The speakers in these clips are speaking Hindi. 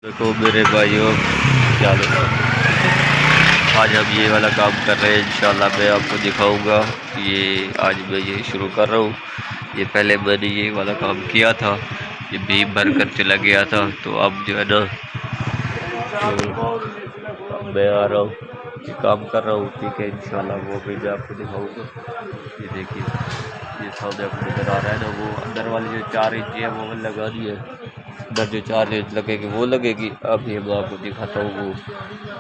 देखो मेरे भाइयों, चलो आज हम ये वाला काम कर रहे हैं। इंशाल्लाह मैं आपको दिखाऊंगा। ये आज मैं ये शुरू कर रहा हूँ। ये पहले मैंने ये वाला काम किया था, ये बीम भर कर चला गया था। तो अब जो है ना, तो मैं आ रहा हूँ, ये काम कर रहा हूँ। ठीक है, इंशाल्लाह वो भी मैं आपको दिखाऊंगा। ये देखिए, ये सामने आपको नज़र आ रहा है ना, वो अंदर वाली जो 4 इंच है वो लगा दी है। अंदर जो 4 इंच लगेगी वो लगेगी। अब ये मैं आपको दिखाता हूँ। वो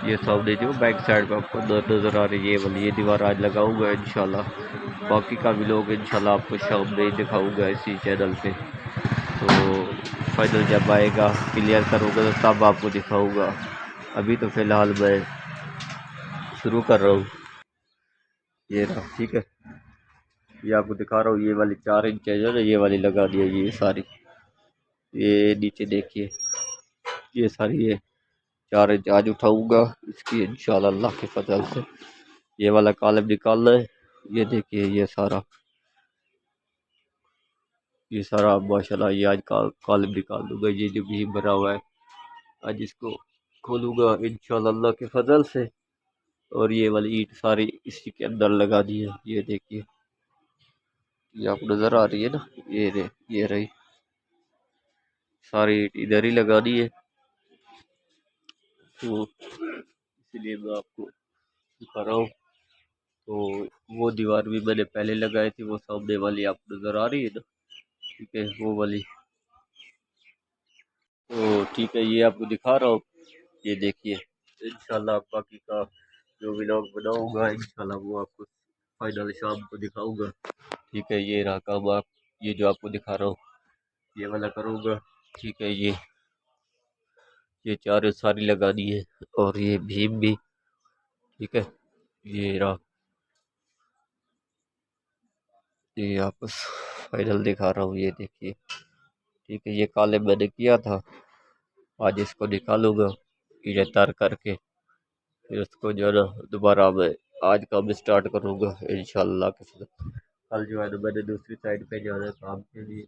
ये सामने जो बैक साइड पर आपको नज़र आ रही है, वाली ये दीवार आज लगाऊंगा इंशाल्लाह। बाकी का भी लोग इंशाल्लाह आपको शाम में ही दिखाऊंगा इसी चैनल पे। तो फाइनल जब आएगा, क्लियर करूँगा तो तब आपको दिखाऊंगा। अभी तो फ़िलहाल मैं शुरू कर रहा हूँ। ये रहा, ठीक है, ये आपको दिखा रहा हूँ। ये वाली 4 इंच है जो ना, ये वाली लगा दी है ये सारी। ये नीचे देखिए, ये सारी ये 4 इंच आज उठाऊंगा इसकी इंशाल्लाह अल्लाह के फजल से। ये वाला कॉलम निकालना है। ये देखिए, ये सारा माशाल्लाह ये आज कॉलम निकाल दूंगा। ये जो भी भरा हुआ है आज इसको खोलूंगा इंशाल्लाह अल्लाह के फजल से। और ये वाली ईंट सारी इसी के अंदर लगा दी है। ये देखिए, ये आपको नजर आ रही है ना, ये रही सारी ईंट इधर ही लगा दी है। तो इसलिए मैं आपको दिखा रहा हूँ। तो वो दीवार भी मैंने पहले लगाई थी, वो सामने वाली आपको नजर आ रही है ना, ठीक है, वो वाली। तो ठीक है, ये आपको दिखा रहा हूँ। ये देखिए, इंशाल्लाह बाकी का जो व्लॉग बनाऊंगा इंशाल्लाह वो आपको फाइनल शाम को दिखाऊंगा। ठीक है, ये रहा काम। आप ये जो आपको दिखा रहा हूँ ये वाला करूँगा। ठीक है, ये चार सारी लगा दी है, और ये भीम भी। ठीक है, ये रहा, ये आपस फाइनल दिखा रहा हूँ। ये देखिए, ठीक है, ये काले मैंने किया था। आज इसको निकालूंगा ये तार करके, फिर उसको जो है ना दोबारा मैं आज काम स्टार्ट करूंगा इंशाल्लाह के साथ। कल जो है ना मैंने दूसरी साइड पे जाना है काम के लिए।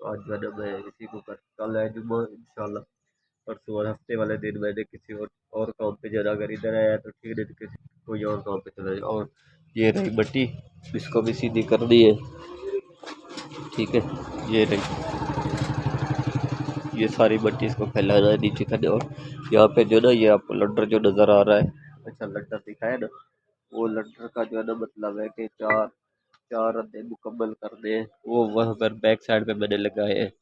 तो आज जो है ना मैं इसी को कर, कल है जुम्मा इंशाल्लाह। परसों और हफ्ते वाले दिन मैंने किसी और काम पे जाना। अगर इधर आया तो ठीक, नहीं तो किसी कोई और काम पे चला जाए। और ये रही बट्टी, इसको भी सीधी कर दी है। ठीक है, ये रही, ये सारी बट्टी इसको फैलाना है नीचे करने। और यहाँ पे जो ना, ये आपको लड्डर जो नज़र आ रहा है, अच्छा लड्डर दिखाया ना, वो लड्डर का जो है ना मतलब है कि चार चार अध्याय मुकम्मल करने हैं। वो वहाँ पर बैक साइड पे मैंने लगाए हैं।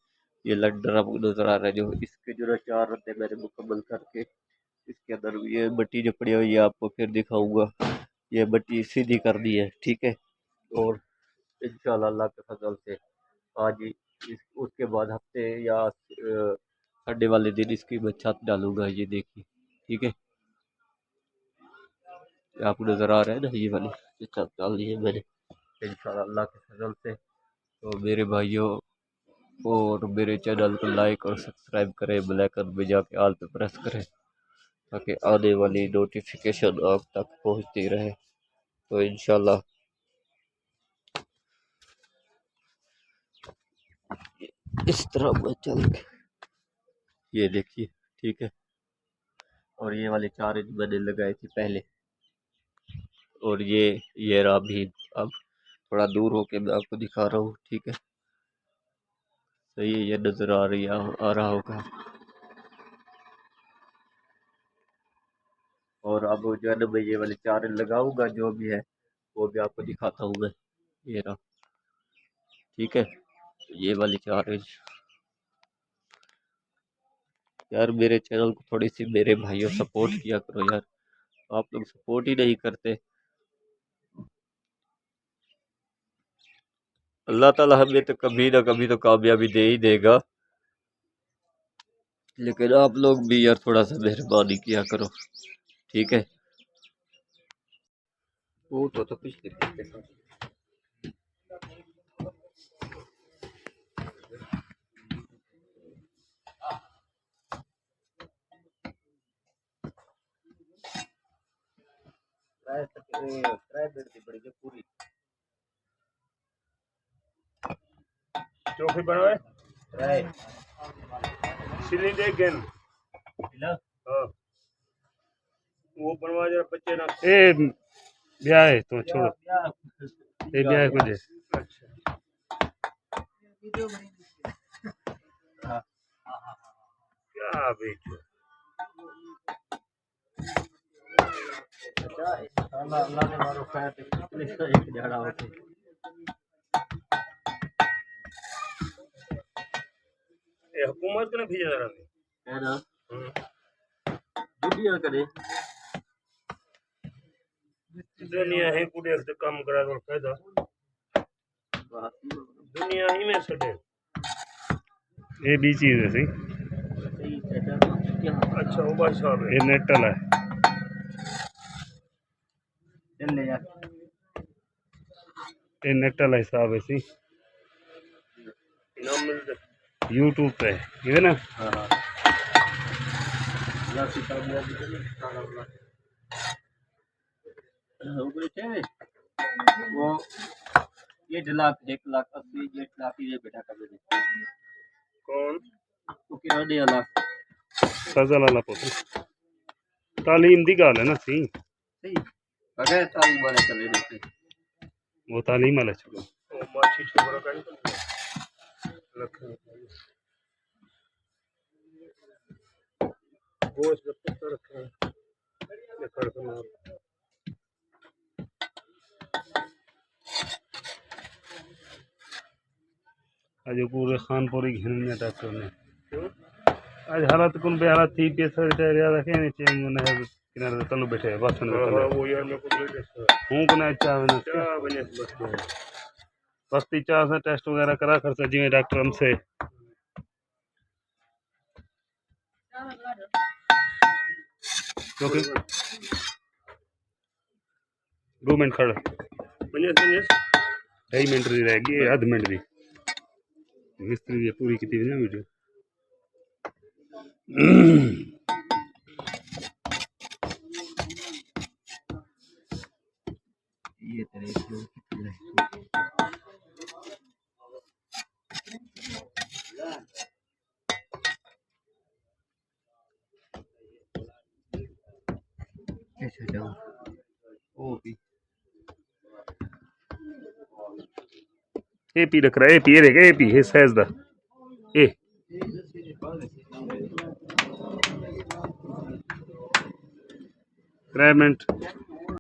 ये लड्डर आपको नज़र आ रहा है, जो इसके जो ना 4 अध्याय मैंने मुकम्मल करके इसके अंदर ये बट्टी जो पड़ी हुई है आपको फिर दिखाऊंगा। ये बट्टी सीधी कर दी है, ठीक है। और इंशाल्लाह अल्लाह के फजल से आज ही उसके बाद हफ्ते या संडे वाले दिन इसकी मैं छत डालूंगा। ये देखिए, ठीक है, आपको नजर आ रहा है ना, ये वाली ये छत डाल दी है मैंने इंशाल्लाह अल्लाह के फजल से। तो मेरे भाइयों, और मेरे चैनल को लाइक और सब्सक्राइब करें, बेल आइकन में जाके ऑल पे प्रेस करें, ताकि आने वाली नोटिफिकेशन आप तक पहुंचती रहे। तो इंशाल्लाह इस तरह मैं चल के, ये देखिए, ठीक है। और ये वाले 4 इंच मैंने लगाई थी पहले। और ये रहा भी। अब थोड़ा दूर होके मैं आपको दिखा रहा हूँ, ठीक है, सही है, ये नजर आ रही आ रहा होगा। और अब जो है ना मैं ये वाले 4 इंच लगाऊंगा, जो भी है वो भी आपको दिखाता हूँ मैं। ये रहा, ठीक है, ये वाली 4 इंच। यार मेरे चैनल को थोड़ी सी मेरे भाइयों सपोर्ट किया करो यार, आप लोग सपोर्ट ही नहीं करते। अल्लाह ताला हमें तो कभी ना कभी तो कामयाबी दे ही देगा, लेकिन आप लोग भी यार थोड़ा सा मेहरबानी किया करो, ठीक है। वो तो पिछले पूरी चौकी बनवाए राइट सिली दे गेन हाँ वो बनवा जरा बच्चे ना ए ब्याह है तो छोड़ो ये ब्याह को दे अच्छा क्या बेचो अल्लाह ने मारो खैर एक जड़ा होते ये हुकूमत ने भेजा रहा है ना दुनिया करे दुनिया ही पूरे से काम करा तो फायदा दुनिया ही में सटे ये भी चीज है सही अच्छा वो बात साहब ये नेटल है चल ले यार ये नेटल है साहब ऐसी इनाम मिलते यूट्यूब पे ये ना हाँ हाँ यार किताब लिया वो 1,80,000 ये बेटा कर दे कौन तो क्या दे लाख सजल वाला पुत्र तालीम दी गल है ना सी सही बगैर तालीम वाले चले देते वो तालीम वाला चलो ओ माछी छोरा का गोश्त पत्ता रखे ये खड़कना आज पूरे खानपुरी घिरने डॉक्टर ने आज हालत कौन बे हालत थी पैसा रिटायर याद रखे नहीं चाहिए मैंने किनारे तनु बैठे बस में हां वो यार मैं कुछ हूं को ना चाह बने बस बस्ती चाह से टेस्ट वगैरह करा खर्चा जी डॉक्टर हमसे क्योंकि 2 मिनट खड़ा बने 2.5 मिनट रह गई आध मिनट दी मिस्त्री पूरी की थी ना वीडियो ये तेरे कैसे जाऊं ओ भी एपी रख रहा है एपी ये देख एपी है साइज दा ए 3 मिनट